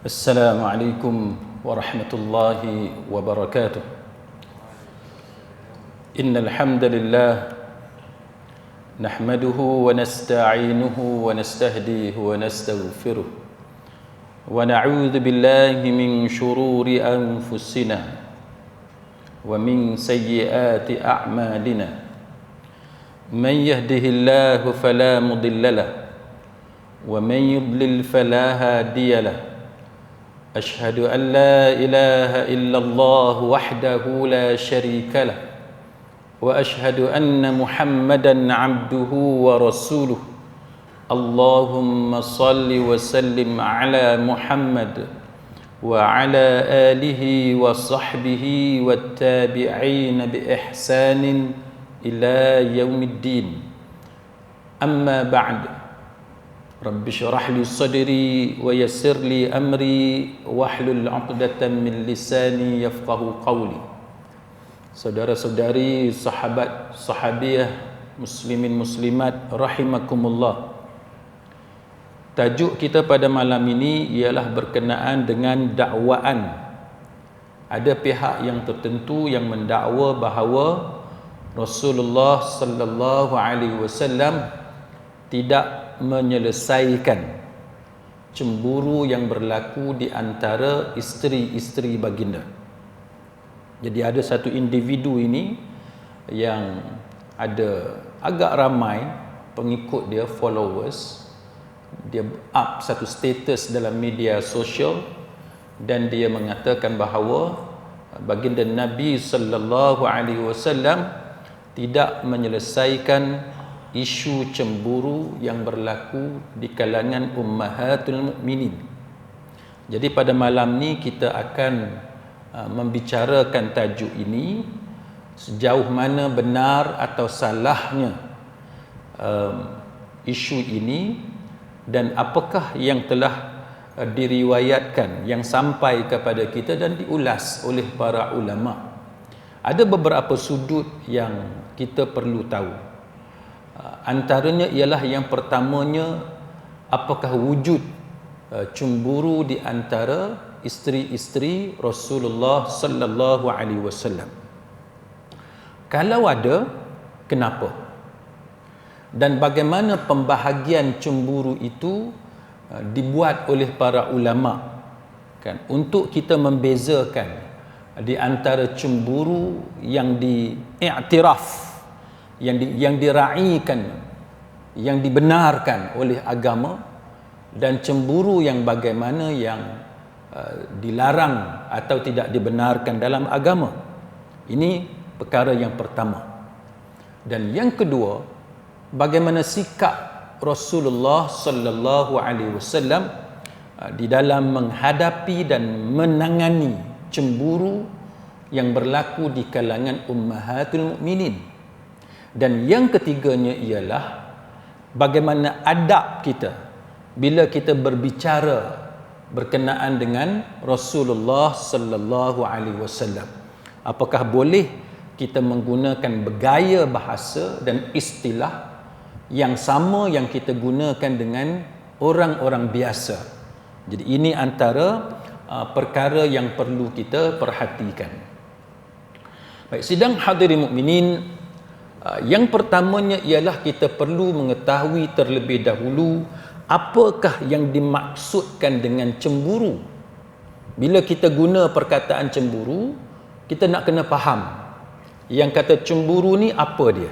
السلام عليكم ورحمة الله وبركاته. إن الحمد لله نحمده ونستعينه ونستهديه ونستغفره ونعوذ بالله من شرور أنفسنا ومن سيئات أعمالنا. من يهده الله فلا مضل له ومن يضلل فلا هادي له. أشهد أن لا إله إلا الله وحده لا شريك له وأشهد أن محمدا عبده ورسوله. اللهم صل وسلم على محمد وعلى آله وصحبه والتابعين بإحسان إلى يوم الدين. أما بعد، رب اشرح لي صدري ويسر لي أمري واحلل عقدة من لساني يفقه قولي. Saudara-saudari, sahabat, sahabiah, muslimin muslimat rahimakumullah. Tajuk kita pada malam ini ialah berkenaan dengan dakwaan. Ada pihak yang tertentu yang mendakwa bahawa Rasulullah sallallahu alaihi wasallam tidak menyelesaikan cemburu yang berlaku di antara isteri-isteri baginda. Jadi ada satu individu ini yang ada agak ramai pengikut dia, followers. Dia up satu status dalam media sosial dan dia mengatakan bahawa baginda Nabi sallallahu alaihi wasallam tidak menyelesaikan isu cemburu yang berlaku di kalangan ummahatul mukminin. Jadi pada malam ni kita akan membicarakan tajuk ini, sejauh mana benar atau salahnya isu ini dan apakah yang telah diriwayatkan yang sampai kepada kita dan diulas oleh para ulama. Ada beberapa sudut yang kita perlu tahu. Antaranya ialah yang pertamanya, apakah wujud cemburu di antara isteri-isteri Rasulullah sallallahu alaihi wasallam. Kalau ada, kenapa? Dan bagaimana pembahagian cemburu itu dibuat oleh para ulama, kan, untuk kita membezakan di antara cemburu yang diiktiraf, yang diraikan, yang dibenarkan oleh agama, dan cemburu yang bagaimana yang dilarang atau tidak dibenarkan dalam agama. Ini perkara yang pertama. Dan yang kedua, bagaimana sikap Rasulullah sallallahu alaihi wasallam di dalam menghadapi dan menangani cemburu yang berlaku di kalangan ummahatul mukminin. Dan yang ketiganya ialah bagaimana adab kita bila kita berbicara berkenaan dengan Rasulullah sallallahu alaihi wasallam. Apakah boleh kita menggunakan bergaya bahasa dan istilah yang sama yang kita gunakan dengan orang-orang biasa? Jadi ini antara perkara yang perlu kita perhatikan. Baik, sidang hadirin mukminin, yang pertamanya ialah kita perlu mengetahui terlebih dahulu apakah yang dimaksudkan dengan cemburu. Bila kita guna perkataan cemburu, kita nak kena faham yang kata cemburu ni apa dia.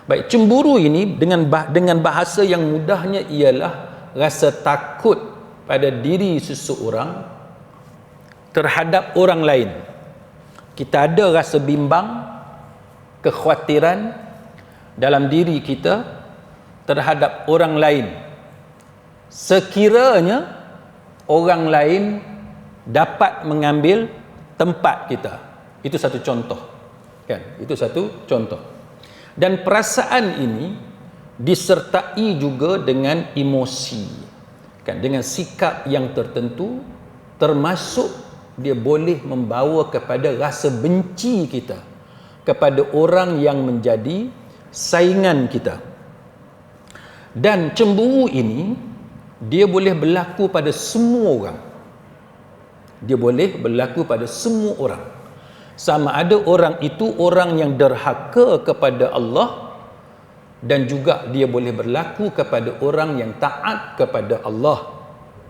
Baik, cemburu ini dengan bahasa yang mudahnya ialah rasa takut pada diri seseorang terhadap orang lain. Kita ada rasa bimbang, kekhawatiran dalam diri kita terhadap orang lain, sekiranya orang lain dapat mengambil tempat kita. Itu satu contoh, kan? Itu satu contoh. Dan perasaan ini disertai juga dengan emosi, kan? Dengan sikap yang tertentu, termasuk dia boleh membawa kepada rasa benci kita kepada orang yang menjadi saingan kita. Dan cemburu ini dia boleh berlaku pada semua orang. Dia boleh berlaku pada semua orang. Sama ada orang itu orang yang derhaka kepada Allah, dan juga dia boleh berlaku kepada orang yang taat kepada Allah.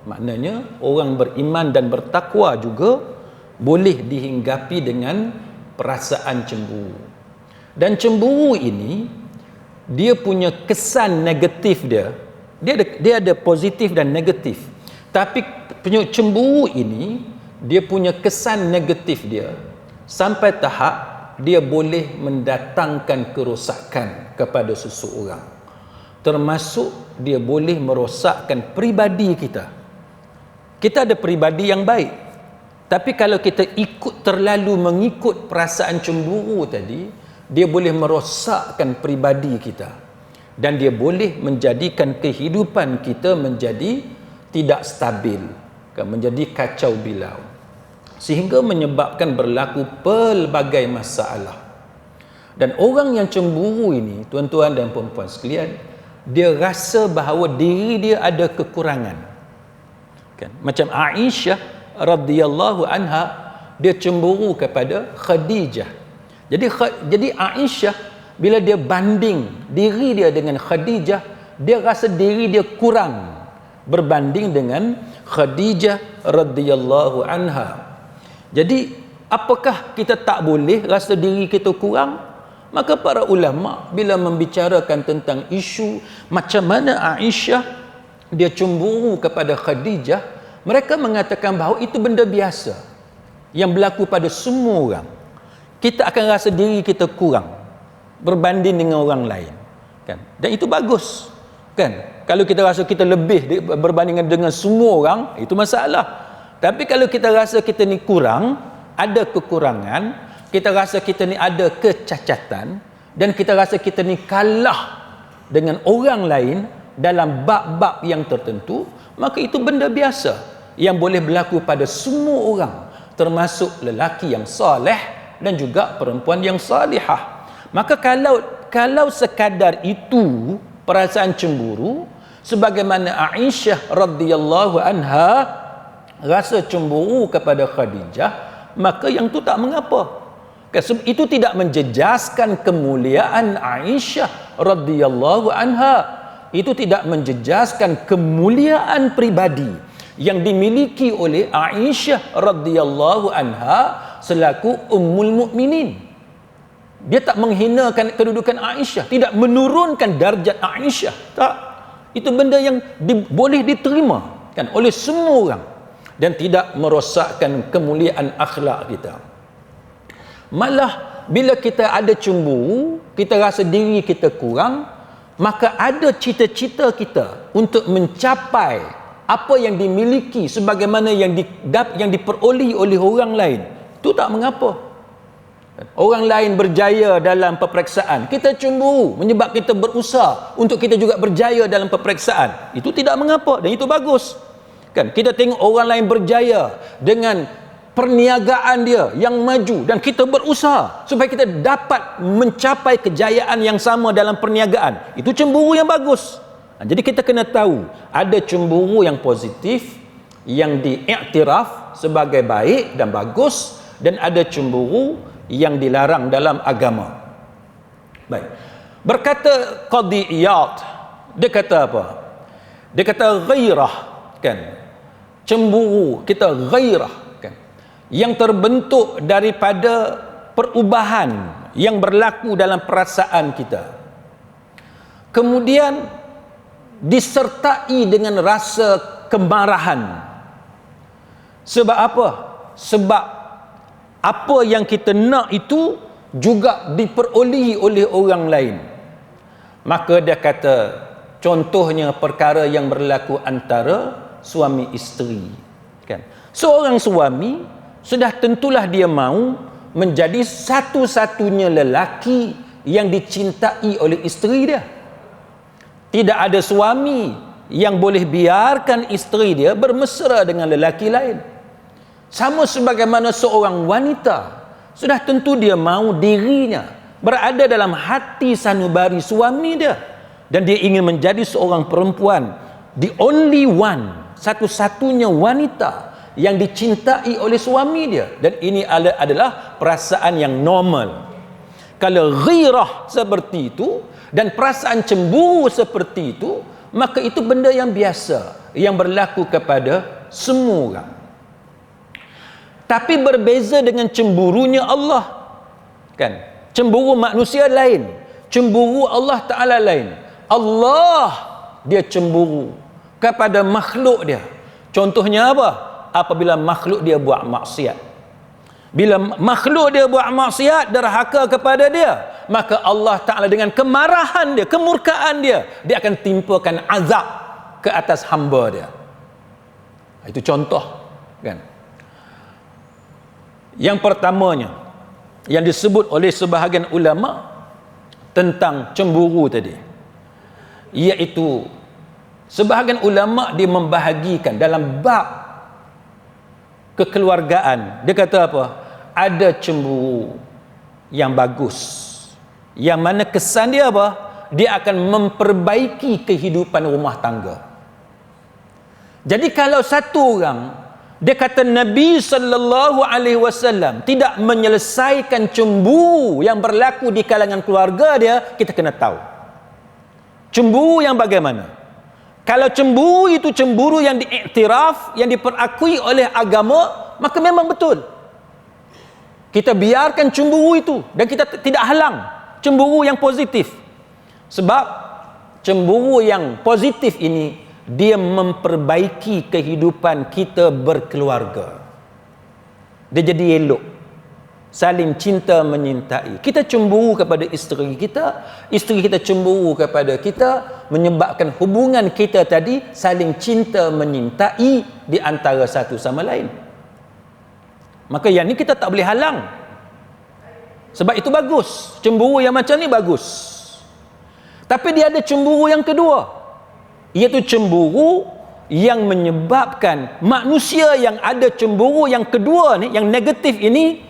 Maknanya orang beriman dan bertakwa juga boleh dihinggapi dengan perasaan cemburu. Dan cemburu ini dia punya kesan negatif dia. Dia ada positif dan negatif. Tapi punya cemburu ini dia punya kesan negatif dia sampai tahap dia boleh mendatangkan kerosakan kepada seseorang. Termasuk dia boleh merosakkan pribadi kita. Kita ada pribadi yang baik, tapi kalau kita terlalu mengikut perasaan cemburu tadi, dia boleh merosakkan pribadi kita, dan dia boleh menjadikan kehidupan kita menjadi tidak stabil, menjadi kacau bilau, sehingga menyebabkan berlaku pelbagai masalah. Dan orang yang cemburu ini, tuan-tuan dan puan-puan sekalian, dia rasa bahawa diri dia ada kekurangan. Macam Aisyah radhiyallahu anha, dia cemburu kepada Khadijah. Jadi Aisyah bila dia banding diri dia dengan Khadijah, dia rasa diri dia kurang berbanding dengan Khadijah radhiyallahu anha. Jadi apakah kita tak boleh rasa diri kita kurang? Maka para ulama bila membicarakan tentang isu macam mana Aisyah dia cemburu kepada Khadijah, mereka mengatakan bahawa itu benda biasa yang berlaku pada semua orang. Kita akan rasa diri kita kurang berbanding dengan orang lain, kan? Dan itu bagus, kan? Kalau kita rasa kita lebih berbandingan dengan semua orang, itu masalah. Tapi kalau kita rasa kita ni kurang, ada kekurangan, kita rasa kita ni ada kecacatan, dan kita rasa kita ni kalah dengan orang lain dalam bab-bab yang tertentu, maka itu benda biasa yang boleh berlaku pada semua orang, termasuk lelaki yang soleh dan juga perempuan yang salihah. Maka kalau sekadar itu perasaan cemburu, sebagaimana Aisyah radhiyallahu anha rasa cemburu kepada Khadijah, maka yang tu tak mengapa. Itu tidak menjejaskan kemuliaan Aisyah radhiyallahu anha. Itu tidak menjejaskan kemuliaan pribadi yang dimiliki oleh Aisyah radhiyallahu anha selaku ummul mukminin. Dia tak menghinakan kedudukan Aisyah, tidak menurunkan darjat Aisyah. Tak. Itu benda yang boleh diterima, kan, oleh semua orang, dan tidak merosakkan kemuliaan akhlak kita. Malah bila kita ada cemburu, kita rasa diri kita kurang, maka ada cita-cita kita untuk mencapai apa yang dimiliki sebagaimana yang diperoleh oleh orang lain. Itu tak mengapa. Orang lain berjaya dalam peperiksaan, kita cemburu menyebab kita berusaha untuk kita juga berjaya dalam peperiksaan. Itu tidak mengapa dan itu bagus. Kan, kita tengok orang lain berjaya dengan perniagaan dia yang maju dan kita berusaha supaya kita dapat mencapai kejayaan yang sama dalam perniagaan. Itu cemburu yang bagus. Jadi kita kena tahu ada cemburu yang positif yang diiktiraf sebagai baik dan bagus, dan ada cemburu yang dilarang dalam agama. Baik. Berkata Qadhi Iyad, dia kata apa? Dia kata ghairah, kan? Cemburu kita ghairah, kan? Yang terbentuk daripada perubahan yang berlaku dalam perasaan kita. Kemudian disertai dengan rasa kemarahan. Sebab apa? Sebab apa yang kita nak itu juga diperolehi oleh orang lain. Maka dia kata, contohnya perkara yang berlaku antara suami isteri, kan? Seorang suami sudah tentulah dia mahu menjadi satu-satunya lelaki yang dicintai oleh isteri dia. Tidak ada suami yang boleh biarkan isteri dia bermesra dengan lelaki lain. Sama sebagaimana seorang wanita sudah tentu dia mahu dirinya berada dalam hati sanubari suami dia, dan dia ingin menjadi seorang perempuan, the only one, satu-satunya wanita yang dicintai oleh suami dia, dan ini adalah perasaan yang normal. Kalau ghirah seperti itu dan perasaan cemburu seperti itu, maka itu benda yang biasa yang berlaku kepada semua orang. Tapi berbeza dengan cemburunya Allah, kan? Cemburu manusia lain, cemburu Allah Ta'ala lain. Allah dia cemburu kepada makhluk dia. Contohnya apa? Apabila makhluk dia buat maksiat. Bila makhluk dia buat maksiat, derhaka kepada dia, maka Allah Ta'ala dengan kemarahan dia, kemurkaan dia, dia akan timpakan azab ke atas hamba dia. Itu contoh, kan? Yang pertamanya yang disebut oleh sebahagian ulama tentang cemburu tadi, iaitu sebahagian ulama dia membahagikan dalam bab kekeluargaan. Dia kata apa? Ada cemburu yang bagus, yang mana kesan dia apa? Dia akan memperbaiki kehidupan rumah tangga. Jadi kalau satu orang, dia kata Nabi SAW tidak menyelesaikan cemburu yang berlaku di kalangan keluarga dia, kita kena tahu cemburu yang bagaimana. Kalau cemburu itu cemburu yang diiktiraf, yang diperakui oleh agama, maka memang betul. Kita biarkan cemburu itu dan kita tidak halang cemburu yang positif. Sebab cemburu yang positif ini dia memperbaiki kehidupan kita berkeluarga. Dia jadi elok. Saling cinta menyintai. Kita cemburu kepada isteri kita cemburu kepada kita, menyebabkan hubungan kita tadi saling cinta menyintai di antara satu sama lain. Maka yang ni kita tak boleh halang. Sebab itu bagus. Cemburu yang macam ni bagus. Tapi dia ada cemburu yang kedua, iaitu cemburu yang menyebabkan manusia yang ada cemburu yang kedua ni, yang negatif ini,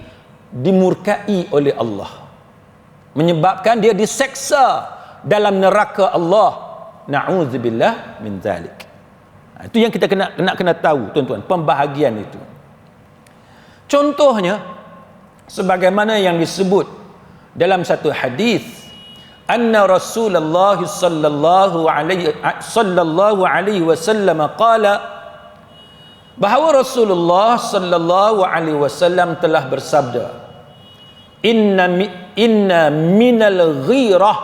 dimurkai oleh Allah, menyebabkan dia diseksa dalam neraka Allah. Na'udzubillah min zalik. Itu yang kita kena tahu, tuan-tuan, pembahagian itu. Contohnya sebagaimana yang disebut dalam satu hadis, anna Rasulullah sallallahu alaihi wasallam qala, bahawa Rasulullah sallallahu alaihi wasallam telah bersabda, inna minal ghirah.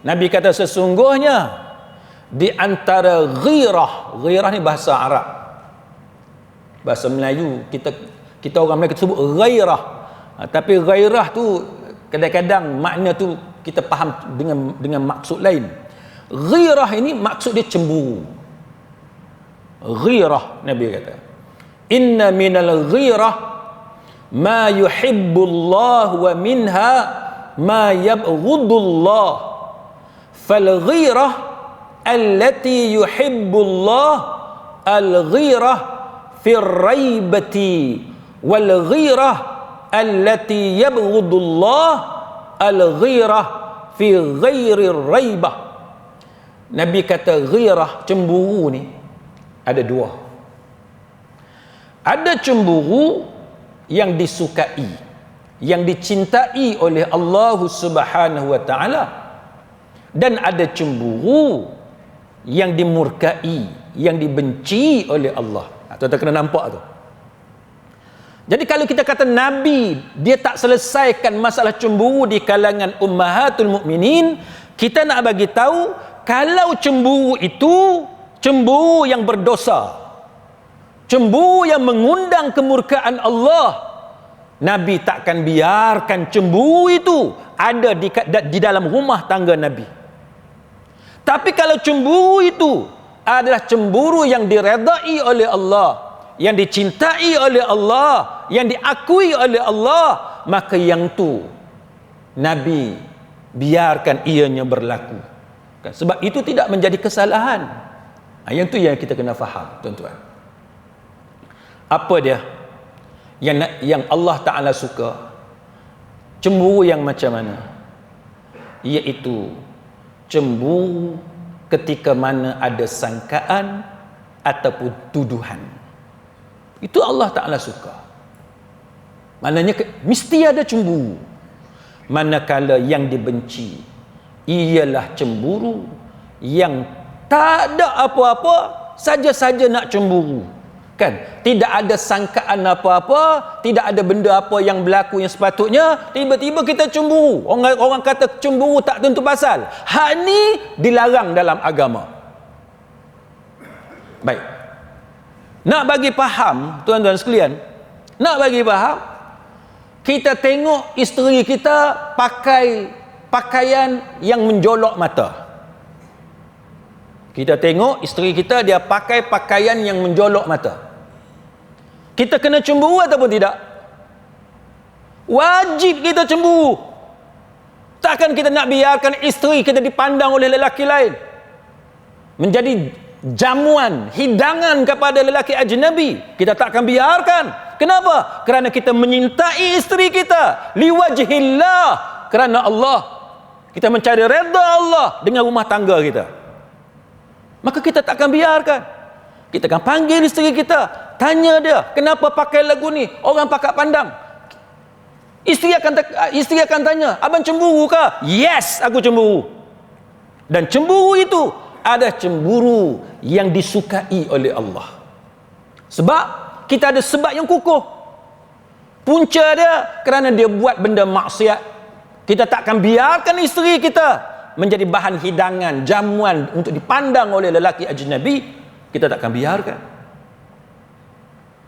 Nabi kata sesungguhnya di antara ghirah ni bahasa Arab, bahasa Melayu kita orang Melayu sebut ghairah. Tapi ghairah tu kadang-kadang makna tu kita faham dengan maksud lain. Ghirah ini maksud dia cemburu. Ghirah, Nabi kata, inna minal ghirah ma yuhibbullah wa minha ma yabghudullah, fal ghirah allati yuhibbullah al ghirah fir raibati, wal ghirah allati yabghudullah al ghirah fi ghairi raibah. Nabi kata ghirah, cemburu ni ada dua. Ada cemburu yang disukai, yang dicintai oleh Allah Subhanahu wa taala, dan ada cemburu yang dimurkai, yang dibenci oleh Allah. Tuan-tuan kena nampak tu. Jadi kalau kita kata Nabi dia tak selesaikan masalah cemburu di kalangan ummahatul mukminin, kita nak bagi tahu kalau cemburu itu cemburu yang berdosa, cemburu yang mengundang kemurkaan Allah, Nabi takkan biarkan cemburu itu ada di dalam rumah tangga Nabi. Tapi kalau cemburu itu adalah cemburu yang diredai oleh Allah, yang dicintai oleh Allah, yang diakui oleh Allah, maka yang tu Nabi biarkan ianya berlaku. Sebab itu tidak menjadi kesalahan. Yang tu yang kita kena faham, tuan-tuan. Apa dia yang Allah Ta'ala suka? Cemburu yang macam mana? Iaitu cemburu ketika mana ada sangkaan ataupun tuduhan. Itu Allah Ta'ala suka. Maknanya mesti ada cemburu. Manakala yang dibenci ialah cemburu yang tak ada apa-apa, saja-saja nak cemburu. Kan? Tidak ada sangkaan apa-apa, tidak ada benda apa yang berlaku yang sepatutnya, tiba-tiba kita cemburu. Orang kata cemburu tak tentu pasal. Hak ni dilarang dalam agama. Baik. Nak bagi faham, tuan-tuan sekalian, nak bagi faham, kita tengok isteri kita pakai pakaian yang menjolok mata. Kita tengok isteri kita, dia pakai pakaian yang menjolok mata. Kita kena cemburu ataupun tidak? Wajib kita cemburu. Takkan kita nak biarkan isteri kita dipandang oleh lelaki lain, menjadi jamuan, hidangan kepada lelaki ajnabi. Kita tak akan biarkan. Kenapa? Kerana kita menyintai isteri kita liwajhillah, kerana Allah. Kita mencari redha Allah dengan rumah tangga kita. Maka kita tak akan biarkan. Kita akan panggil isteri kita, tanya dia, kenapa pakai lagu ni? Orang pakat pandang. Isteri akan tanya, abang cemburu ke? Yes, aku cemburu. Dan cemburu itu ada cemburu yang disukai oleh Allah. Sebab kita ada sebab yang kukuh. Punca dia kerana dia buat benda maksiat. Kita tak akan biarkan isteri kita menjadi bahan hidangan, jamuan untuk dipandang oleh lelaki ajnabi. Kita tak akan biarkan.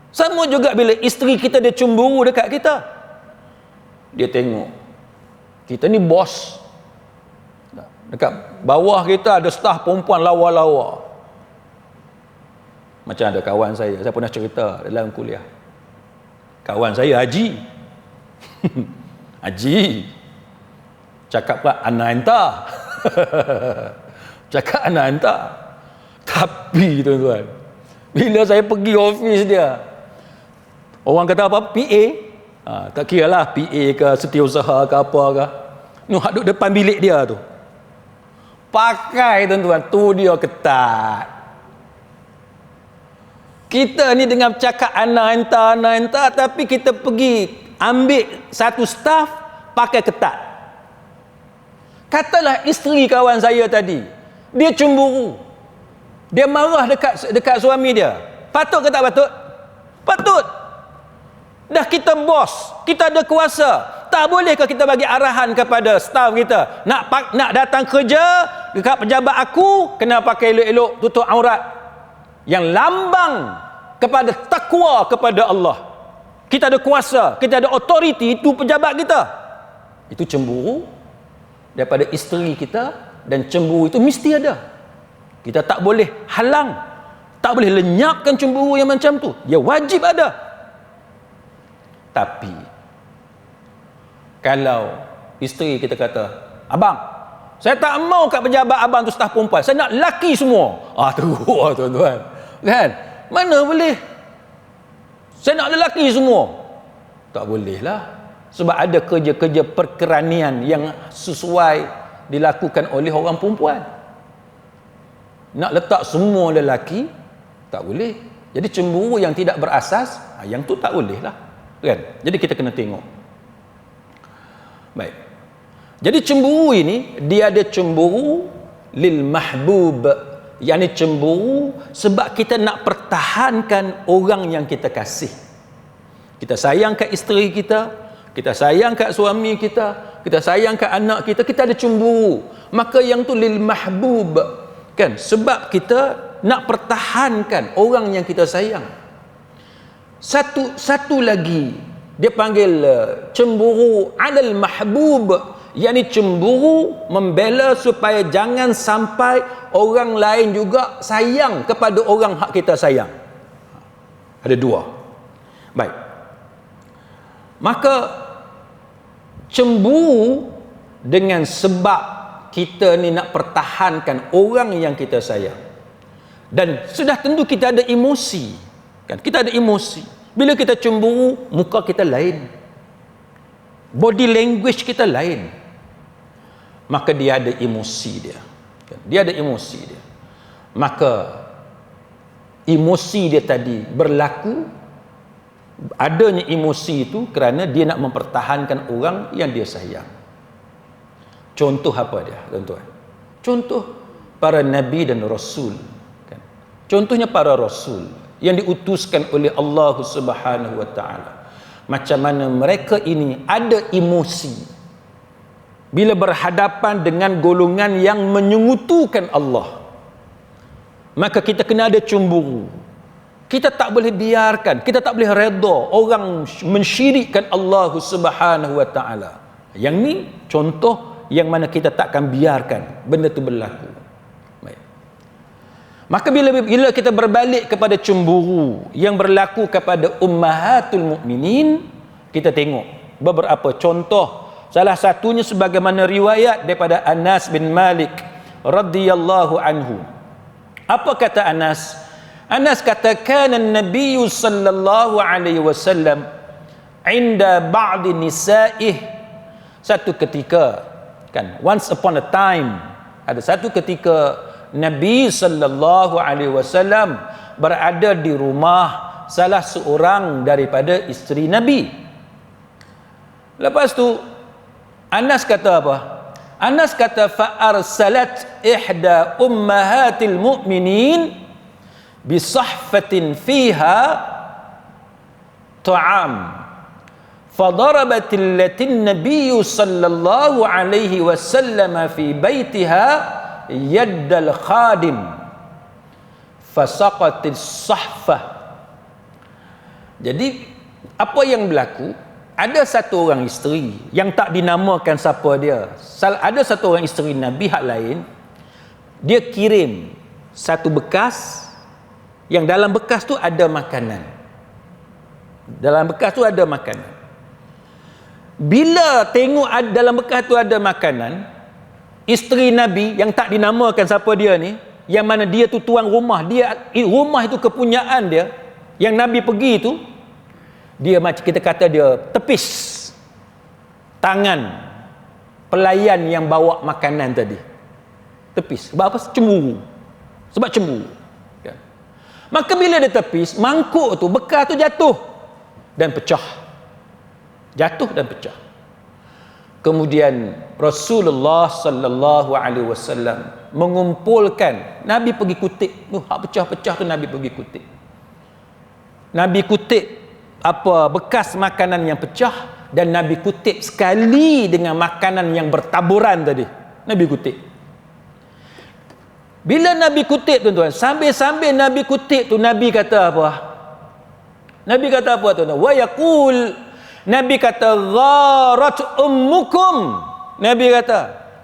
Sama juga bila isteri kita dia cemburu dekat kita. Dia tengok kita ni bos, dekat bawah kita ada staf perempuan lawa-lawa. Macam ada kawan saya pernah cerita dalam kuliah. Kawan saya Haji. Haji cakap pula anak hantar. Cakap anak hantar. Tapi tuan-tuan, bila saya pergi office dia, orang kata apa? PA, tak kira lah PA ke setiausaha ke apa ke, duduk depan bilik dia tu, pakai tuan-tuan, tu dia ketat. Kita ni dengan cakap anak hantar, tapi kita pergi ambil satu staff pakai ketat. Katalah isteri kawan saya tadi, dia cemburu, dia marah dekat suami dia. Patut ke tak patut? Patut. Dah kita bos, kita ada kuasa. Tak bolehkah kita bagi arahan kepada staf kita? Nak datang kerja dekat pejabat aku, kena pakai elok-elok, tutup aurat, yang lambang kepada takwa kepada Allah. Kita ada kuasa, kita ada autoriti, itu pejabat kita. Itu cemburu daripada isteri kita, dan cemburu itu mesti ada. Kita tak boleh halang, tak boleh lenyapkan cemburu yang macam tu. Dia wajib ada. Tapi kalau isteri kita kata, abang, saya tak mau kat pejabat abang tu staf perempuan, saya nak lelaki semua. Teruk tuan-tuan. Kan? Mana boleh? Saya nak lelaki semua. Tak boleh lah. Sebab ada kerja-kerja perkeranian yang sesuai dilakukan oleh orang perempuan. Nak letak semua lelaki, tak boleh. Jadi cemburu yang tidak berasas, yang tu tak boleh lah. Kan? Jadi kita kena tengok. Baik. Jadi cemburu ini, dia ada cemburu lil mahbub, yakni cemburu sebab kita nak pertahankan orang yang kita kasih. Kita sayang kat isteri kita sayang kat suami kita sayang kat anak kita ada cemburu. Maka yang tu lil mahbub, kan? Sebab kita nak pertahankan orang yang kita sayang. Satu lagi dia panggil cemburu alal mahbub, yakni cemburu membela supaya jangan sampai orang lain juga sayang kepada orang hak kita sayang. Ada dua. Baik. Maka cemburu dengan sebab kita ni nak pertahankan orang yang kita sayang. Dan sudah tentu kita ada emosi. Kan? Kita ada emosi. Bila kita cemburu, muka kita lain. Body language kita lain. Maka dia ada emosi dia. Dia ada emosi dia. Maka emosi dia tadi berlaku adanya emosi itu kerana dia nak mempertahankan orang yang dia sayang. Contoh apa dia, tuan-tuan? Contoh para nabi dan rasul, kan? Contohnya para rasul yang diutuskan oleh Allah Subhanahu wa taala. Macam mana mereka ini ada emosi bila berhadapan dengan golongan yang menyekutukan Allah. Maka kita kena ada cemburu. Kita tak boleh biarkan, kita tak boleh redha orang mensyirikkan Allah Subhanahu wa taala. Yang ni contoh yang mana kita takkan biarkan benda tu berlaku. Baik. Maka bila kita berbalik kepada cemburu yang berlaku kepada ummahatul mukminin, kita tengok beberapa contoh. Salah satunya sebagaimana riwayat daripada Anas bin Malik radhiyallahu anhu. Apa kata Anas? Anas kata, kana Nabi sallallahu alaihi wasallam inda ba'd nisa'ih. Satu ketika, kan, once upon a time, ada satu ketika Nabi sallallahu alaihi wasallam berada di rumah salah seorang daripada isteri Nabi. Lepas tu Anas kata apa? Anas kata, fa arsalat ihda ummahatil mu'minin bisahfatin fiha ta'am فضربت التي النبي صلى الله عليه وسلم في بيتها يد الخادم فسقط الصحفة. Jadi apa yang berlaku, ada satu orang isteri yang tak dinamakan siapa dia. Ada satu orang isteri Nabi hak lain, dia kirim satu bekas yang dalam bekas tu ada makanan. Dalam bekas tu ada makanan. Bila tengok dalam bekas tu ada makanan, isteri Nabi yang tak dinamakan siapa dia ni, yang mana dia tu tuan rumah, rumah itu kepunyaan dia, yang Nabi pergi tu, dia macam kita kata dia tepis tangan pelayan yang bawa makanan tadi. Tepis. Sebab apa? Cemburu. Sebab cemburu. Kan? Maka bila dia tepis, mangkuk tu, bekas tu jatuh dan pecah. Jatuh dan pecah. Kemudian Rasulullah sallallahu alaihi wasallam mengumpulkan, Nabi pergi kutip tu, hak pecah-pecah tu Nabi pergi kutip. Nabi kutip apa bekas makanan yang pecah, dan Nabi kutip sekali dengan makanan yang bertaburan tadi. Nabi kutip. Bila Nabi kutip, tuan-tuan, sambil-sambil Nabi kutip tu, Nabi kata apa? Nabi kata apa, tuan-tuan? Wa yaqul, Nabi kata, gharat ummukum. Nabi kata,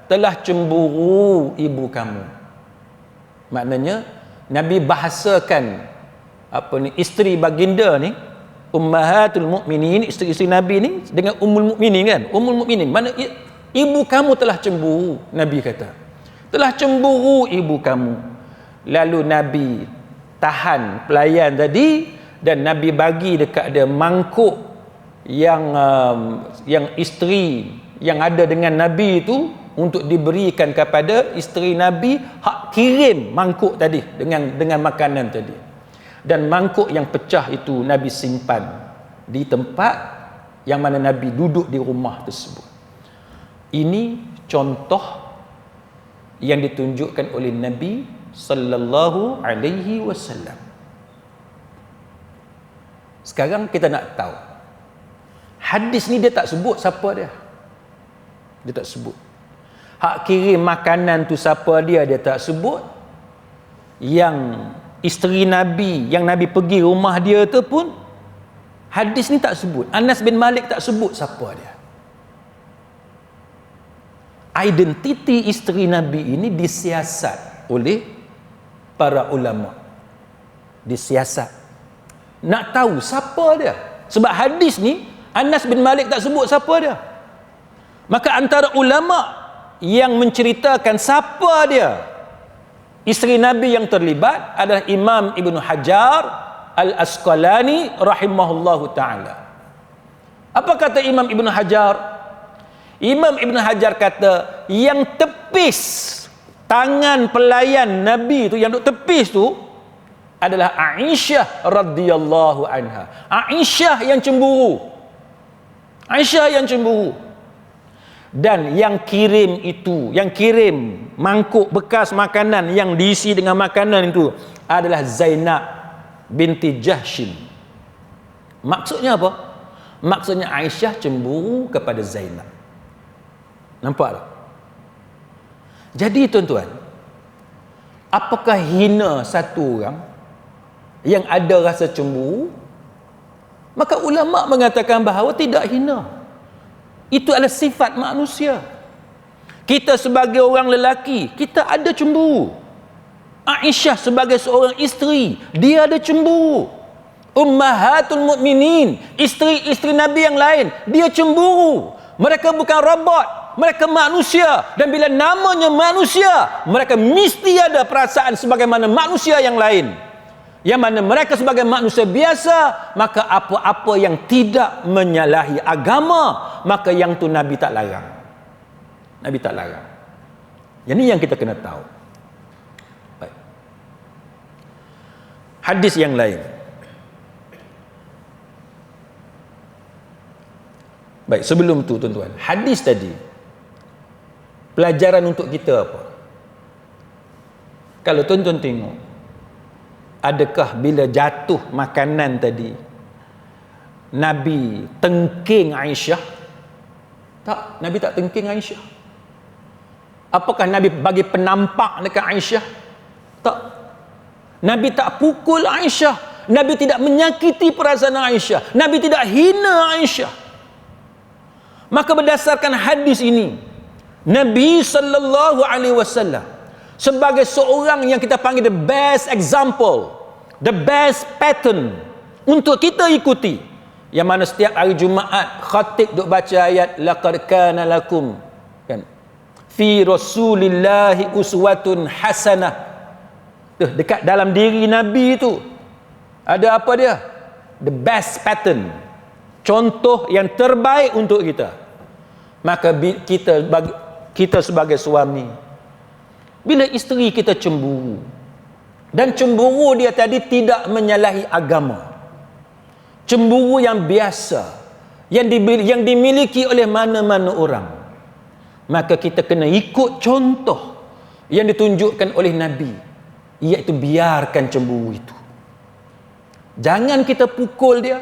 telah cemburu ibu kamu. Maknanya Nabi bahasakan apa ni, isteri baginda ni, ummahatul mukminin, isteri-isteri Nabi ni dengan ummul mukminin, kan? Ummul mukminin, mana ibu kamu telah cemburu. Nabi kata, telah cemburu ibu kamu. Lalu Nabi tahan pelayan tadi, dan Nabi bagi dekat dia mangkuk yang isteri yang ada dengan Nabi itu, untuk diberikan kepada isteri Nabi hak kirim mangkuk tadi dengan makanan tadi. Dan mangkuk yang pecah itu Nabi simpan di tempat yang mana Nabi duduk di rumah tersebut. Ini contoh yang ditunjukkan oleh Nabi sallallahu alaihi wasallam. Sekarang kita nak tahu, hadis ni dia tak sebut siapa dia. Dia tak sebut. Hak kirim makanan tu siapa dia tak sebut. Yang isteri Nabi, yang Nabi pergi rumah dia tu pun, hadis ni tak sebut. Anas bin Malik tak sebut siapa dia. Identiti isteri Nabi ini disiasat oleh para ulama. Disiasat. Nak tahu siapa dia. Sebab hadis ni Anas bin Malik tak sebut siapa dia. Maka antara ulama yang menceritakan siapa dia isteri Nabi yang terlibat adalah Imam Ibn Hajar Al-Asqalani rahimahullahu ta'ala. Apa kata Imam Ibn Hajar? Imam Ibn Hajar kata, yang tepis tangan pelayan Nabi tu, yang duk tepis tu, adalah Aisyah radhiyallahu anha. Aisyah yang cemburu. Aisyah yang cemburu. Dan yang kirim itu, yang kirim mangkuk bekas makanan yang diisi dengan makanan itu adalah Zainab binti Jahshin. Maksudnya apa? Maksudnya Aisyah cemburu kepada Zainab. Nampak tak? Jadi tuan-tuan, apakah hina satu orang yang ada rasa cemburu? Maka ulama mengatakan bahawa tidak hina. Itu adalah sifat manusia. Kita sebagai orang lelaki, kita ada cemburu. Aisyah sebagai seorang isteri, dia ada cemburu. Ummahatul Mukminin, isteri-isteri Nabi yang lain, dia cemburu. Mereka bukan robot, mereka manusia. Dan bila namanya manusia, mereka mesti ada perasaan sebagaimana manusia yang lain. Yang mana mereka sebagai manusia biasa, maka apa-apa yang tidak menyalahi agama, maka yang tu Nabi tak larang. Nabi tak larang. Yang ni yang kita kena tahu. Baik. Hadis yang lain. Baik, sebelum tu tuan-tuan, hadis tadi, pelajaran untuk kita apa? Kalau tuan-tuan tengok, adakah bila jatuh makanan tadi Nabi tengking Aisyah? Tak, Nabi tak tengking Aisyah. Apakah Nabi bagi penampak dekat Aisyah? Tak. Nabi tak pukul Aisyah. Nabi tidak menyakiti perasaan Aisyah. Nabi tidak hina Aisyah. Maka berdasarkan hadis ini, Nabi sallallahu alaihi wasallam sebagai seorang yang kita panggil the best example, the best pattern untuk kita ikuti, yang mana setiap hari Jumaat khatib duk baca ayat laqad kana lakum kan fi rasulillahi uswatun hasanah. Dekat dalam diri Nabi itu ada apa dia? The best pattern, contoh yang terbaik untuk kita. Maka kita sebagai suami, bila isteri kita cemburu, dan cemburu dia tadi tidak menyalahi agama, cemburu yang biasa, yang dimiliki oleh mana-mana orang, maka kita kena ikut contoh yang ditunjukkan oleh Nabi, iaitu biarkan cemburu itu. Jangan kita pukul dia,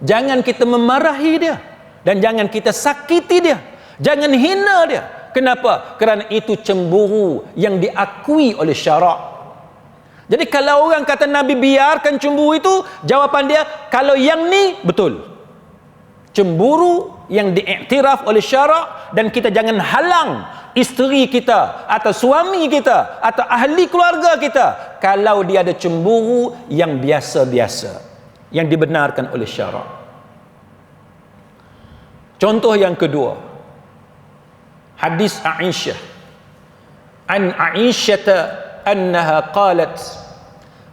jangan kita memarahi dia, dan jangan kita sakiti dia, jangan hina dia. Kenapa? Kerana itu cemburu yang diakui oleh syarak. Jadi kalau orang kata Nabi biarkan cemburu itu, jawapan dia, kalau yang ni betul. Cemburu yang diiktiraf oleh syarak, dan kita jangan halang isteri kita atau suami kita atau ahli keluarga kita kalau dia ada cemburu yang biasa-biasa, yang dibenarkan oleh syarak. Contoh yang kedua, hadis Aisyah. An Aisyah annaha qalat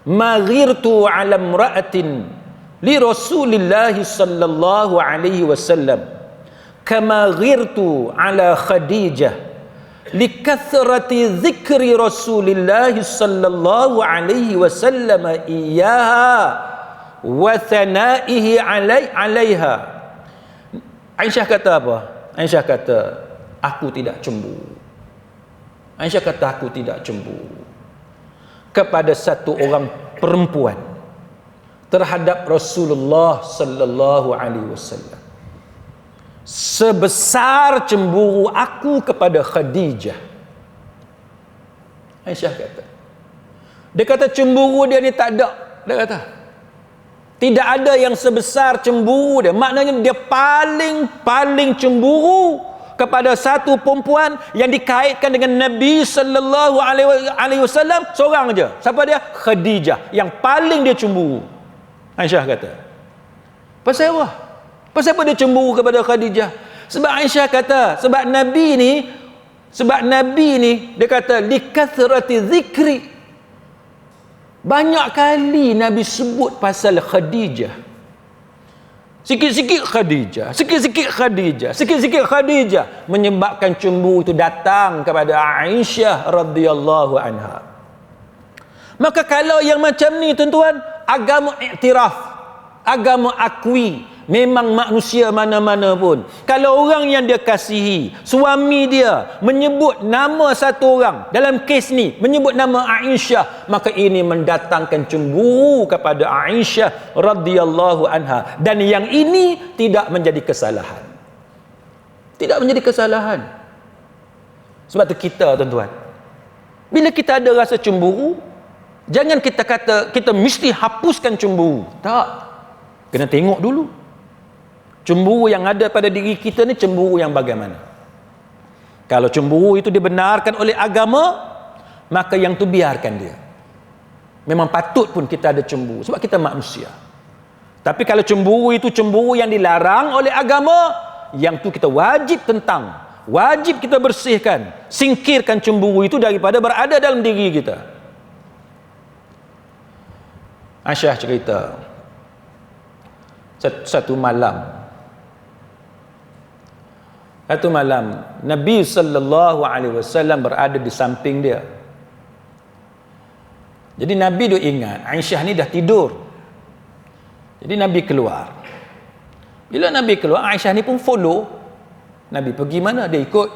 ma ghirtu ala imra'atin li Rasulillah sallallahu alaihi wasallam kama ghirtu ala Khadijah li kathrati dhikri Rasulillah sallallahu alaihi wasallam iyyaha wa thanaihi alaiha. Aisyah kata apa? Aisyah kata, aku tidak cemburu. Aisyah kata, aku tidak cemburu kepada satu orang perempuan terhadap Rasulullah sallallahu alaihi wasallam sebesar cemburu aku kepada Khadijah. Aisyah kata, dia kata cemburu dia ni tak ada. Dia kata tidak ada yang sebesar cemburu dia. Maknanya dia paling cemburu kepada satu perempuan yang dikaitkan dengan Nabi sallallahu alaihi wasallam, seorang aja. Siapa dia? Khadijah, yang paling dia cemburu. Aisyah kata. Pasal apa? Pasal apa dia cemburu kepada Khadijah? Sebab Aisyah kata, sebab Nabi ni dia kata likathrati zikri. Banyak kali Nabi sebut pasal Khadijah. Sikit-sikit Khadijah, sikit-sikit Khadijah, sikit-sikit Khadijah, menyebabkan cemburu itu datang kepada Aisyah radhiyallahu anha. Maka kalau yang macam ni tuan-tuan, agama iktiraf, agama akui, memang manusia mana-mana pun, kalau orang yang dia kasihi, suami dia menyebut nama satu orang, dalam kes ni menyebut nama Aisyah, maka ini mendatangkan cemburu kepada Aisyah radhiyallahu anha, dan yang ini tidak menjadi kesalahan. Tidak menjadi kesalahan. Sebab tu kita tuan-tuan, bila kita ada rasa cemburu, jangan kita kata kita mesti hapuskan cemburu. Tak. Kena tengok dulu. Cemburu yang ada pada diri kita ni cemburu yang bagaimana? Kalau cemburu itu dibenarkan oleh agama, maka yang tu biarkan dia. Memang patut pun kita ada cemburu sebab kita manusia. Tapi kalau cemburu itu cemburu yang dilarang oleh agama, yang tu kita wajib tentang, wajib kita bersihkan, singkirkan cemburu itu daripada berada dalam diri kita. Aisyah cerita, satu malam Nabi sallallahu alaihi wasallam berada di samping dia. Jadi Nabi dia ingat Aisyah ni dah tidur. Jadi Nabi keluar. Bila Nabi keluar, Aisyah ni pun follow. Nabi pergi mana, dia ikut.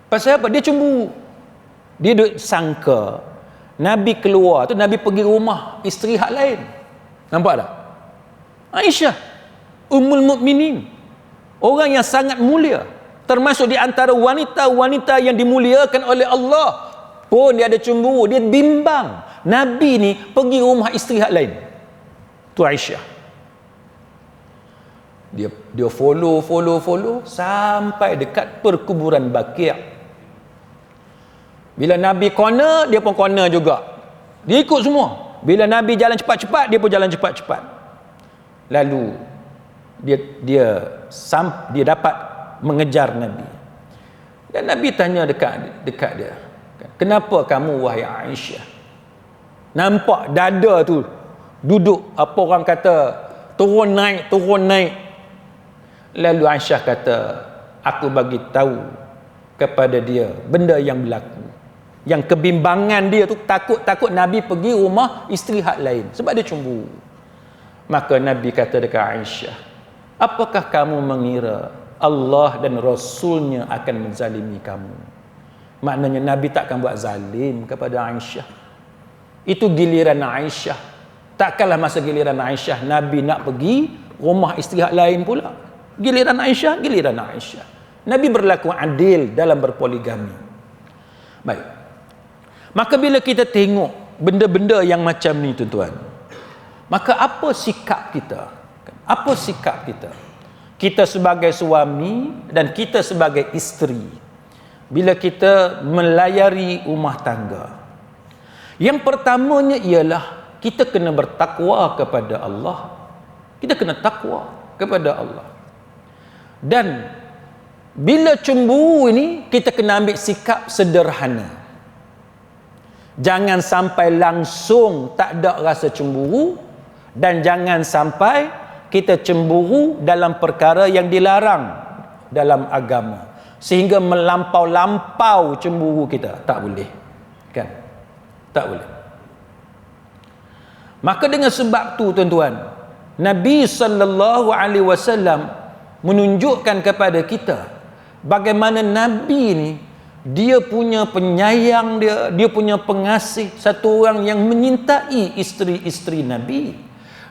Pasal apa? Dia cemburu. Dia duk sangka Nabi keluar tu Nabi pergi rumah isteri hak lain. Nampak tak? Aisyah Ummul Mukminin, orang yang sangat mulia, termasuk di antara wanita-wanita yang dimuliakan oleh Allah, pun dia ada cemburu, dia bimbang Nabi ni pergi rumah isteri hak lain. Tu Aisyah. Dia follow sampai dekat perkuburan Baqi'. Bila Nabi corner, dia pun corner juga. Dia ikut semua. Bila Nabi jalan cepat-cepat, dia pun jalan cepat-cepat. Lalu dia dapat mengejar Nabi. Dan Nabi tanya dekat dia, kenapa kamu wahai Aisyah? Nampak dada tu duduk, apa orang kata, turun naik. Lalu Aisyah kata, aku bagi tahu kepada dia benda yang berlaku. Yang kebimbangan dia tu takut Nabi pergi rumah isteri hak lain sebab dia cemburu. Maka Nabi kata dekat Aisyah, apakah kamu mengira Allah dan Rasulnya akan menzalimi kamu? Maknanya Nabi takkan buat zalim kepada Aisyah. Itu giliran Aisyah. Takkanlah masa giliran Aisyah Nabi nak pergi rumah isteri hak lain pula. Giliran Aisyah. Nabi berlaku adil dalam berpoligami. Baik. Maka bila kita tengok benda-benda yang macam ni tuan-tuan, maka apa sikap kita? Kita sebagai suami dan kita sebagai isteri, bila kita melayari rumah tangga, yang pertamanya ialah kita kena bertakwa kepada Allah. Kita kena takwa kepada Allah. Dan bila cemburu ini, kita kena ambil sikap sederhana. Jangan sampai langsung tak ada rasa cemburu, dan jangan sampai kita cemburu dalam perkara yang dilarang dalam agama sehingga melampau-lampau cemburu kita. Tak boleh. Kan? Tak boleh. Maka dengan sebab tu tuan-tuan, Nabi sallallahu alaihi wasallam menunjukkan kepada kita bagaimana Nabi ni, dia punya penyayang, dia punya pengasih, satu orang yang menyintai isteri-isteri Nabi.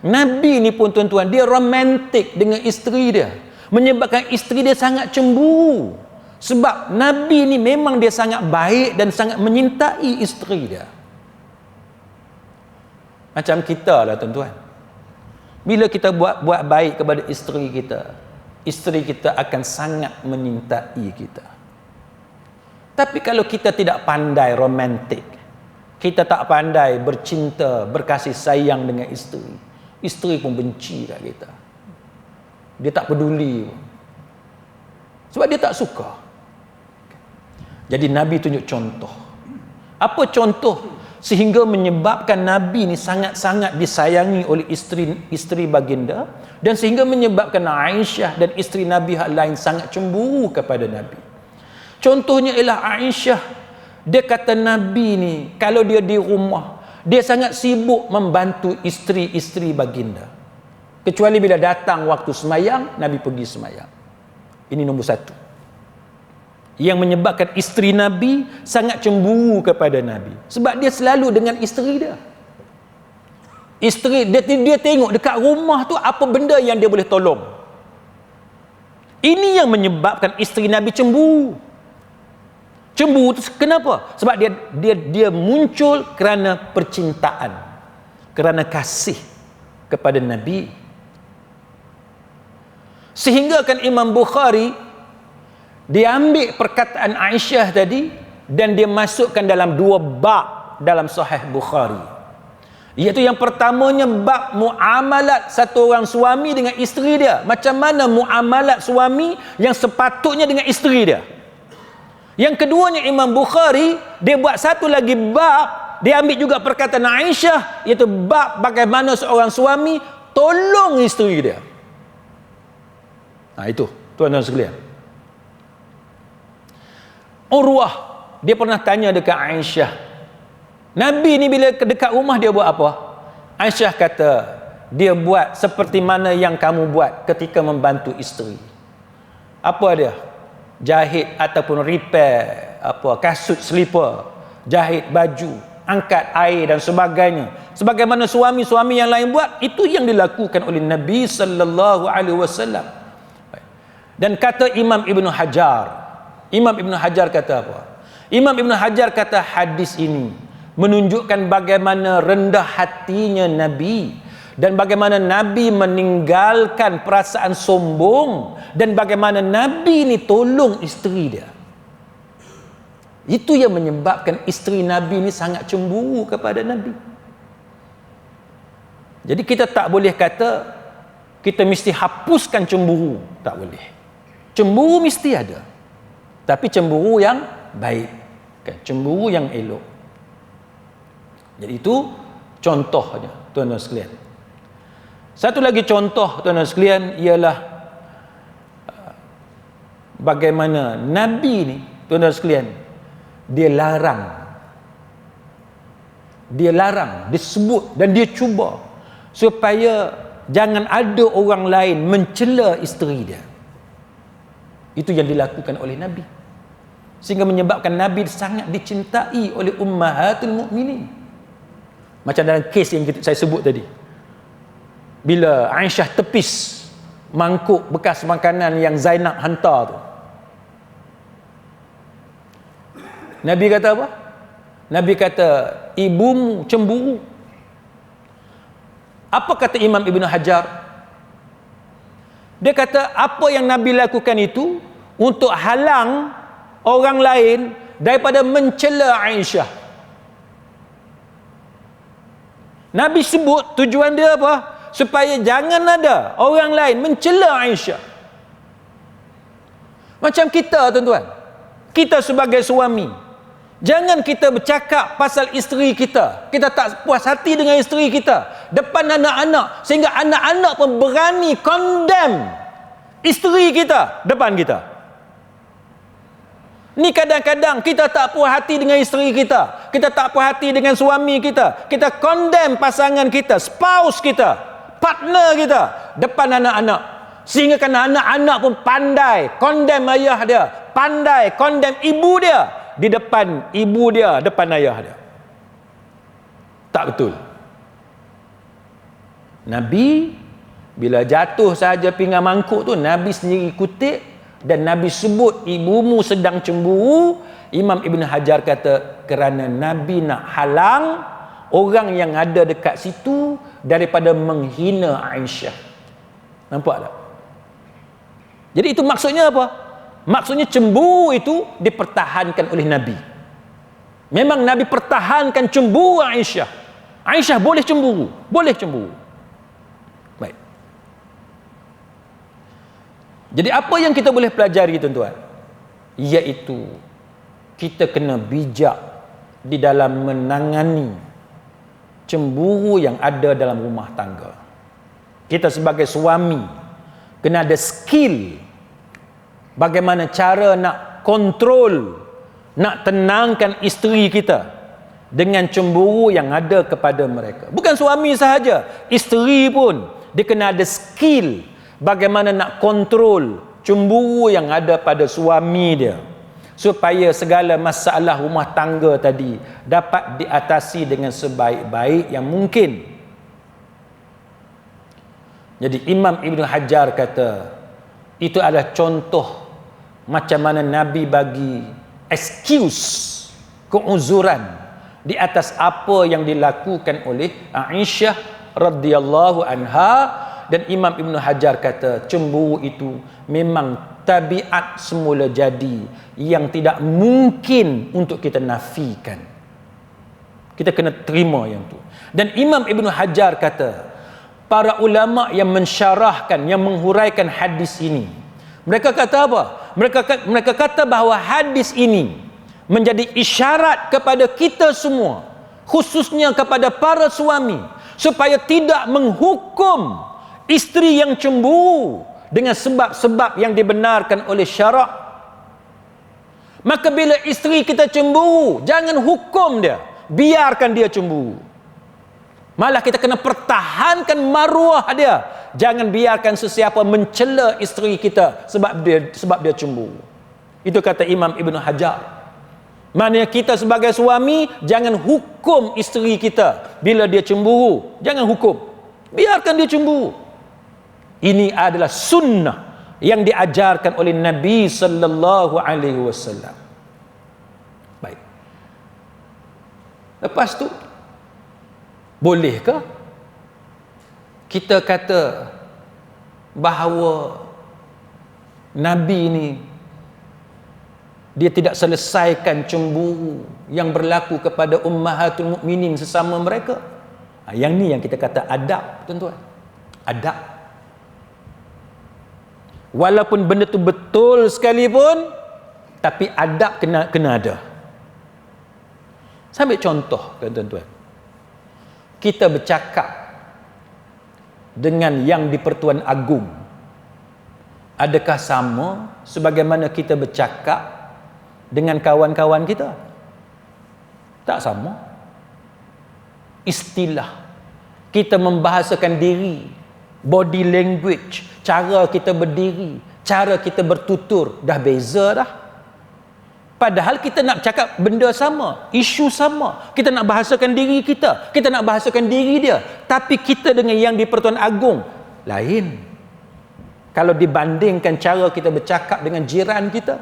Nabi ni pun tuan-tuan, dia romantik dengan isteri dia, menyebabkan isteri dia sangat cemburu. Sebab Nabi ni memang dia sangat baik dan sangat menyintai isteri dia. Macam kita lah tuan-tuan. Bila kita buat baik kepada isteri kita akan sangat menyintai kita. Tapi kalau kita tidak pandai romantik, kita tak pandai bercinta, berkasih sayang dengan isteri pun benci kat kita. Dia tak peduli. Sebab dia tak suka. Jadi Nabi tunjuk contoh. Apa contoh sehingga menyebabkan Nabi ni sangat-sangat disayangi oleh isteri baginda, dan sehingga menyebabkan Aisyah dan isteri Nabi hal lain sangat cemburu kepada Nabi. Contohnya ialah Aisyah, Dia kata Nabi ni kalau dia di rumah, dia sangat sibuk membantu isteri-isteri baginda. Kecuali bila datang waktu semayang, Nabi pergi semayang. Ini nombor satu. Yang menyebabkan isteri Nabi sangat cemburu kepada Nabi. Sebab dia selalu dengan isteri dia. Isteri dia tengok dekat rumah tu apa benda yang dia boleh tolong. Ini yang menyebabkan isteri Nabi cemburu. Cemburu tu kenapa? Sebab dia muncul kerana percintaan, kerana kasih kepada Nabi. Sehingga kan Imam Bukhari dia ambil perkataan Aisyah tadi dan dia masukkan dalam 2 bab dalam Sahih Bukhari. Iaitu yang pertamanya bab muamalat satu orang suami dengan isteri dia. Macam mana muamalat suami yang sepatutnya dengan isteri dia. Yang keduanya Imam Bukhari dia buat satu lagi bab, dia ambil juga perkataan Aisyah, iaitu bab bagaimana seorang suami tolong isteri dia. Nah itu, tuan-tuan sekalian. Urwah, dia pernah tanya dekat Aisyah, Nabi ni bila dekat rumah dia buat apa? Aisyah kata, dia buat seperti mana yang kamu buat ketika membantu isteri. Apa dia? Jahit ataupun repair kasut selipar, jahit baju, angkat air dan sebagainya. Sebagaimana suami-suami yang lain buat, itu yang dilakukan oleh Nabi sallallahu alaihi wasallam. Dan kata Imam Ibn Hajar kata apa? Imam Ibn Hajar kata hadis ini menunjukkan bagaimana rendah hatinya Nabi dan bagaimana Nabi meninggalkan perasaan sombong dan bagaimana Nabi ni tolong isteri dia. Itu yang menyebabkan isteri Nabi ni sangat cemburu kepada Nabi. Jadi kita tak boleh kata kita mesti hapuskan cemburu, tak boleh. Cemburu mesti ada, tapi cemburu yang baik, kan? Cemburu yang elok. Jadi itu contohnya, tuan-tuan sekalian. Satu lagi contoh, tuan-tuan sekalian, ialah bagaimana Nabi ni, tuan-tuan sekalian, dia larang, disebut dan dia cuba supaya jangan ada orang lain mencela isteri dia. Itu yang dilakukan oleh Nabi, sehingga menyebabkan Nabi sangat dicintai oleh ummahatul mukminin. Macam dalam kes yang saya sebut tadi, bila Aisyah tepis mangkuk bekas makanan yang Zainab hantar tu, Nabi kata apa? Nabi kata ibumu cemburu. Apa kata Imam Ibn Hajar? Dia kata apa yang Nabi lakukan itu untuk halang orang lain daripada mencela Aisyah. Nabi sebut tujuan dia apa? Supaya jangan ada orang lain mencela Aisyah. Macam kita, tuan-tuan, kita sebagai suami, jangan kita bercakap pasal isteri kita. Kita tak puas hati dengan isteri kita depan anak-anak, sehingga anak-anak pun berani condemn isteri kita depan kita. Ni kadang-kadang kita tak puas hati dengan isteri kita, kita tak puas hati dengan suami kita, kita condemn pasangan kita, spouse kita, partner kita depan anak-anak, sehingga kan anak-anak pun pandai condemn ayah dia, pandai condemn ibu dia di depan ibu dia, depan ayah dia. Tak betul. Nabi bila jatuh saja pinggan mangkuk tu, Nabi sendiri kutip dan Nabi sebut ibumu sedang cemburu. Imam Ibn Hajar kata kerana Nabi nak halang orang yang ada dekat situ daripada menghina Aisyah. Nampak tak? Jadi itu maksudnya apa? Maksudnya cemburu itu dipertahankan oleh Nabi. Memang Nabi pertahankan cemburu Aisyah. Aisyah boleh cemburu, boleh cemburu. Baik. Jadi apa yang kita boleh pelajari, tuan-tuan? Iaitu kita kena bijak di dalam menangani cemburu yang ada dalam rumah tangga. Kita sebagai suami kena ada skill bagaimana cara nak kontrol nak tenangkan isteri kita dengan cemburu yang ada kepada mereka. Bukan suami sahaja, isteri pun dia kena ada skill bagaimana nak kontrol cemburu yang ada pada suami dia, supaya segala masalah rumah tangga tadi dapat diatasi dengan sebaik-baik yang mungkin. Jadi Imam Ibn Hajar kata, itu adalah contoh macam mana Nabi bagi excuse, keuzuran di atas apa yang dilakukan oleh Aisyah radhiyallahu anha. Dan Imam Ibn Hajar kata cemburu itu memang tabiat semula jadi yang tidak mungkin untuk kita nafikan. Kita kena terima yang tu. Dan Imam Ibn Hajar kata, para ulama yang mensyarahkan, yang menghuraikan hadis ini, mereka kata apa? Mereka kata bahawa hadis ini menjadi isyarat kepada kita semua, khususnya kepada para suami, supaya tidak menghukum isteri yang cemburu dengan sebab-sebab yang dibenarkan oleh syarak. Maka bila isteri kita cemburu, jangan hukum dia, biarkan dia cemburu. Malah kita kena pertahankan maruah dia. Jangan biarkan sesiapa mencela isteri kita sebab dia cemburu. Itu kata Imam Ibn Hajar. Maknanya kita sebagai suami jangan hukum isteri kita bila dia cemburu. Jangan hukum, biarkan dia cemburu. Ini adalah sunnah yang diajarkan oleh Nabi sallallahu alaihi wasallam. Baik. Lepas tu, bolehkah kita kata bahawa Nabi ini dia tidak selesaikan cemburu yang berlaku kepada ummahatul mukminin sesama mereka? Yang ni yang kita kata adab, tuan-tuan. Adab. Walaupun benda tu betul sekalipun, tapi adab kena ada. Saya ambil contoh, tuan-tuan. Kita bercakap dengan yang di Pertuan Agong, adakah sama sebagaimana kita bercakap dengan kawan-kawan kita? Tak sama. Istilah kita membahasakan diri, body language, cara kita berdiri, cara kita bertutur dah beza dah. Padahal kita nak cakap benda sama, isu sama, kita nak bahasakan diri kita nak bahasakan diri dia, tapi kita dengan yang di Pertuan Agong lain. Kalau dibandingkan cara kita bercakap dengan jiran kita,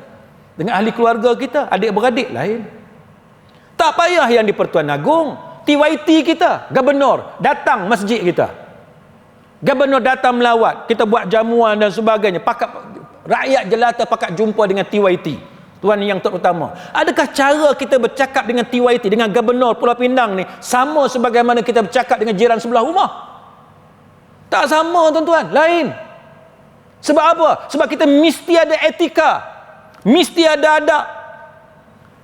dengan ahli keluarga kita, adik-beradik, lain. Tak payah yang di Pertuan Agong, TYT kita, gubernur datang masjid kita, gubernur datang melawat, kita buat jamuan dan sebagainya, rakyat jelata pakat jumpa dengan TYT, tuan yang terutama. Adakah cara kita bercakap dengan TYT, dengan gubernur Pulau Pinang ni sama sebagaimana kita bercakap dengan jiran sebelah rumah? Tak sama, tuan-tuan, lain. Sebab apa? Sebab kita mesti ada etika, mesti ada adab.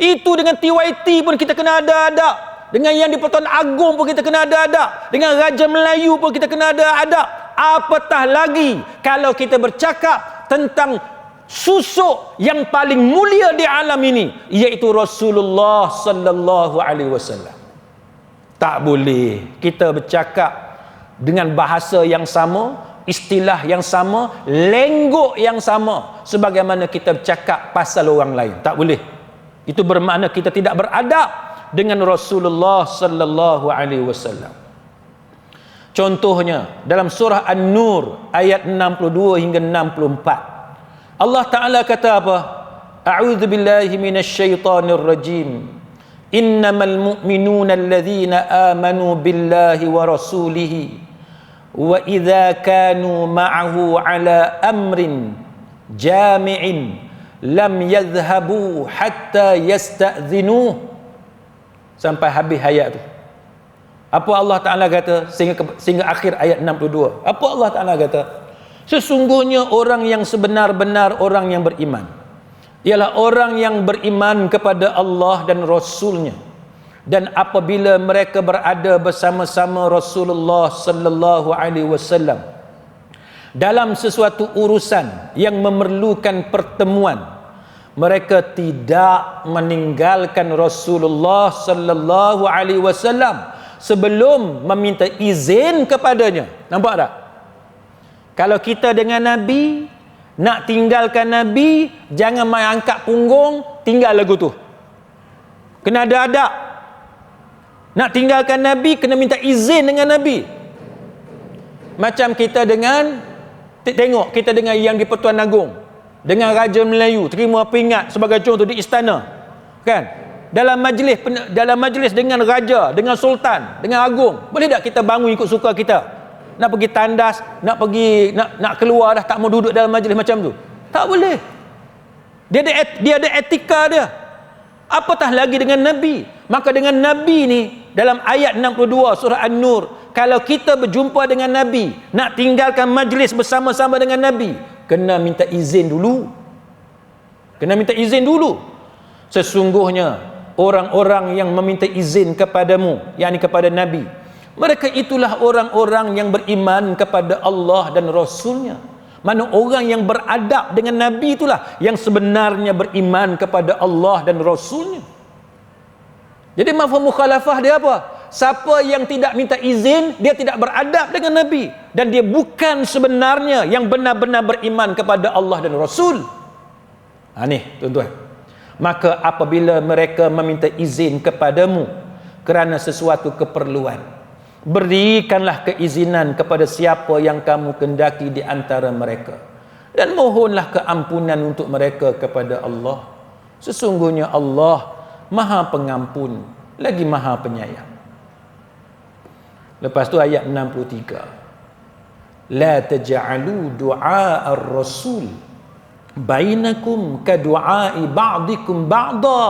Itu dengan TYT pun kita kena ada adab, dengan yang di Pertuan Agong pun kita kena ada adab, dengan Raja Melayu pun kita kena ada adab. Apatah lagi kalau kita bercakap tentang susuk yang paling mulia di alam ini, iaitu Rasulullah sallallahu alaihi wasallam. Tak boleh kita bercakap dengan bahasa yang sama, istilah yang sama, lenggok yang sama sebagaimana kita bercakap pasal orang lain. Tak boleh. Itu bermakna kita tidak beradab dengan Rasulullah sallallahu alaihi wasallam. Contohnya dalam surah An-Nur ayat 62 hingga 64. Allah Ta'ala kata apa? A'udzu billahi minasyaitonir rajim. Innamal mu'minuna alladhina amanu billahi wa rasulihi wa idza kanu ma'ahu ala amrin jami'in lam yadhhabu hatta yasta'dhinuh. Sampai habis ayat tu. Apa Allah Ta'ala kata sehingga akhir ayat 62? Apa Allah Ta'ala kata? Sesungguhnya orang yang sebenar-benar orang yang beriman ialah orang yang beriman kepada Allah dan Rasulnya, dan apabila mereka berada bersama-sama Rasulullah sallallahu alaihi wasallam dalam sesuatu urusan yang memerlukan pertemuan, Mereka tidak meninggalkan Rasulullah sallallahu alaihi wasallam sebelum meminta izin kepadanya. Nampak tak? Kalau kita dengan Nabi, nak tinggalkan Nabi, jangan main angkat punggung, tinggal lagu tu. Kena ada adab. Nak tinggalkan Nabi, kena minta izin dengan Nabi. Macam kita dengan, tengok kita dengan yang di Pertuan Agong, dengan Raja Melayu, terima peringat sebagai contoh di istana. Kan? Dalam majlis dengan Raja, dengan Sultan, dengan Agung, boleh tak kita bangun ikut suka kita? Nak pergi tandas, nak keluar dah, tak mau duduk dalam majlis macam tu. Tak boleh. Dia ada etika dia. Apatah lagi dengan Nabi. Maka dengan Nabi ni, dalam ayat 62 surah An-Nur, kalau kita berjumpa dengan Nabi, nak tinggalkan majlis bersama-sama dengan Nabi, kena minta izin dulu. Kena minta izin dulu. Sesungguhnya orang-orang yang meminta izin kepadamu, yakni kepada Nabi, mereka itulah orang-orang yang beriman kepada Allah dan Rasulnya. Mana orang yang beradab dengan Nabi itulah yang sebenarnya beriman kepada Allah dan Rasulnya. Jadi mafhum mukhalafah dia apa? Siapa yang tidak minta izin, dia tidak beradab dengan Nabi, dan dia bukan sebenarnya yang benar-benar beriman kepada Allah dan Rasul. Ni tuan-tuan. Maka apabila mereka meminta izin kepadamu kerana sesuatu keperluan, berikanlah keizinan kepada siapa yang kamu kendaki di antara mereka, dan mohonlah keampunan untuk mereka kepada Allah. Sesungguhnya Allah Maha Pengampun lagi Maha Penyayang. Lepas tu ayat 63, la taj'alu du'a ar-rasul bainakum ka du'ai ba'dikum ba'da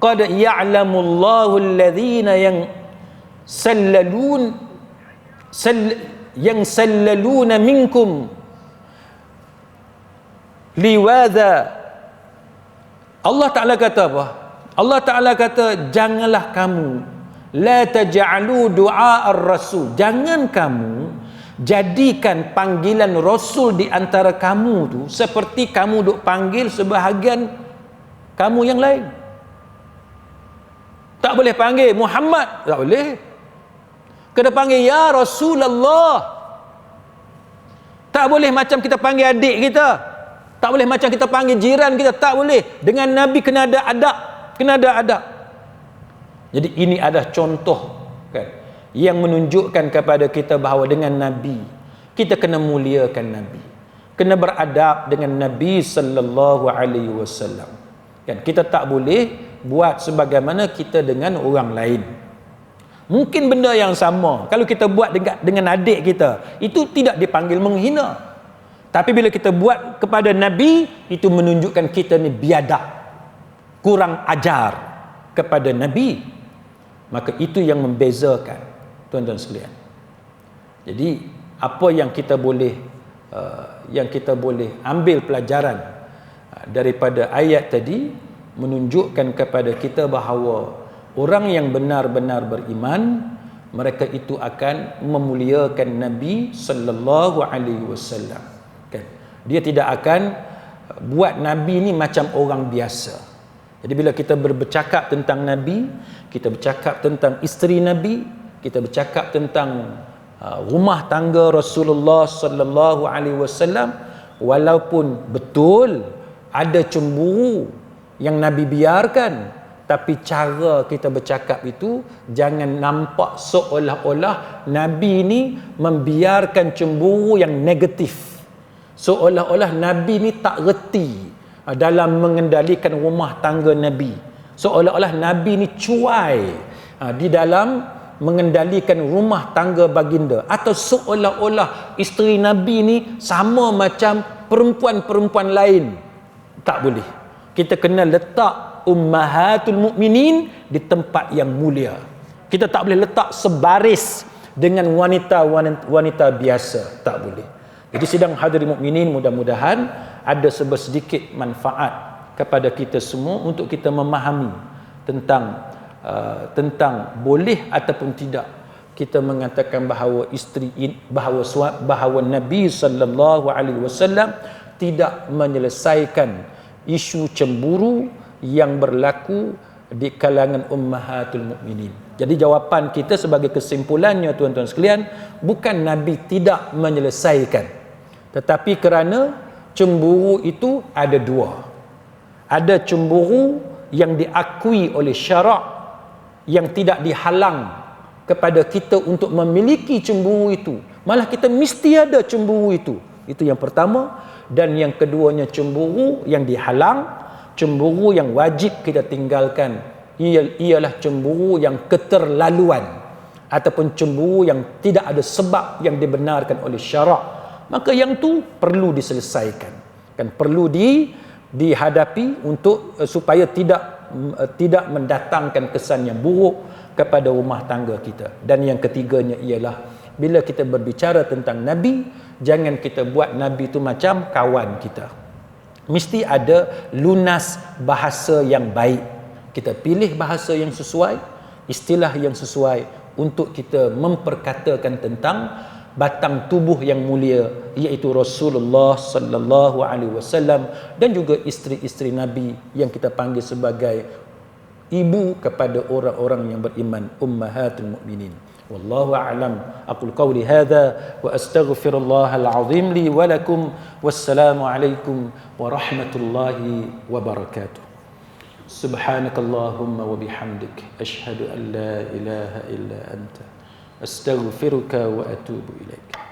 qad ya'lamu Allahu alladhina sallaluna minkum liwadha. Allah Ta'ala kata apa? Allah Ta'ala kata, janganlah kamu, la taj'alu du'a ar-rasul, jangan kamu jadikan panggilan Rasul di antara kamu tu seperti kamu duk panggil sebahagian kamu yang lain. Tak boleh panggil Muhammad, tak boleh. Kena panggil ya Rasulullah. Tak boleh macam kita panggil adik kita, tak boleh macam kita panggil jiran kita, tak boleh. Dengan Nabi kena ada adab, kena ada adab. Jadi ini adalah contoh kan, yang menunjukkan kepada kita bahawa dengan Nabi kita kena muliakan Nabi, kena beradab dengan Nabi sallallahu alaihi wasallam. Kan, kita tak boleh buat sebagaimana kita dengan orang lain. Mungkin benda yang sama kalau kita buat dengan adik kita, itu tidak dipanggil menghina. Tapi bila kita buat kepada Nabi, itu menunjukkan kita ni biadab, kurang ajar kepada Nabi. Maka itu yang membezakan, tuan-tuan sekalian. Jadi apa yang kita boleh ambil pelajaran daripada ayat tadi, menunjukkan kepada kita bahawa orang yang benar-benar beriman, mereka itu akan memuliakan Nabi sallallahu alaihi wasallam. Kan? Dia tidak akan buat Nabi ni macam orang biasa. Jadi bila kita bercakap tentang Nabi, kita bercakap tentang isteri Nabi, kita bercakap tentang rumah tangga Rasulullah sallallahu alaihi wasallam, walaupun betul ada cemburu yang Nabi biarkan, tapi cara kita bercakap itu jangan nampak seolah-olah Nabi ni membiarkan cemburu yang negatif, seolah-olah Nabi ni tak reti dalam mengendalikan rumah tangga Nabi, seolah-olah Nabi ni cuai di dalam mengendalikan rumah tangga baginda, atau seolah-olah isteri Nabi ni sama macam perempuan-perempuan lain. Tak boleh. Kita kena letak ummahatul mukminin di tempat yang mulia. Kita tak boleh letak sebaris dengan wanita biasa, tak boleh. Jadi sidang hadirin mukminin, mudah-mudahan ada sedikit manfaat kepada kita semua untuk kita memahami tentang boleh ataupun tidak kita mengatakan bahawa bahawa Nabi sallallahu alaihi wasallam tidak menyelesaikan isu cemburu yang berlaku di kalangan ummahatul mukminin. Jadi jawapan kita sebagai kesimpulannya tuan-tuan sekalian, bukan Nabi tidak menyelesaikan, tetapi kerana cemburu itu ada dua. Ada cemburu yang diakui oleh syarak, yang tidak dihalang kepada kita untuk memiliki cemburu itu, malah kita mesti ada cemburu itu yang pertama. Dan yang keduanya cemburu yang dihalang, cemburu yang wajib kita tinggalkan, ialah cemburu yang keterlaluan ataupun cemburu yang tidak ada sebab yang dibenarkan oleh syarak. Maka yang tu perlu diselesaikan, kan, perlu dihadapi untuk supaya tidak mendatangkan kesan yang buruk kepada rumah tangga kita. Dan yang ketiganya ialah bila kita berbicara tentang Nabi, jangan kita buat Nabi itu macam kawan kita. Mesti ada lunas bahasa yang baik. Kita pilih bahasa yang sesuai, istilah yang sesuai untuk kita memperkatakan tentang batang tubuh yang mulia, iaitu Rasulullah sallallahu alaihi wasallam, dan juga isteri-isteri Nabi yang kita panggil sebagai ibu kepada orang-orang yang beriman, ummahatul mukminin. Wallahu a'lam. Aqul qawli hadha wa astaghfirullahal azim li wa lakum. Wassalamu alaikum warahmatullahi wabarakatuh. Subhanakallahumma wa bihamdik ashhadu an la ilaha illa anta astaghfiruka wa atubu ilaik.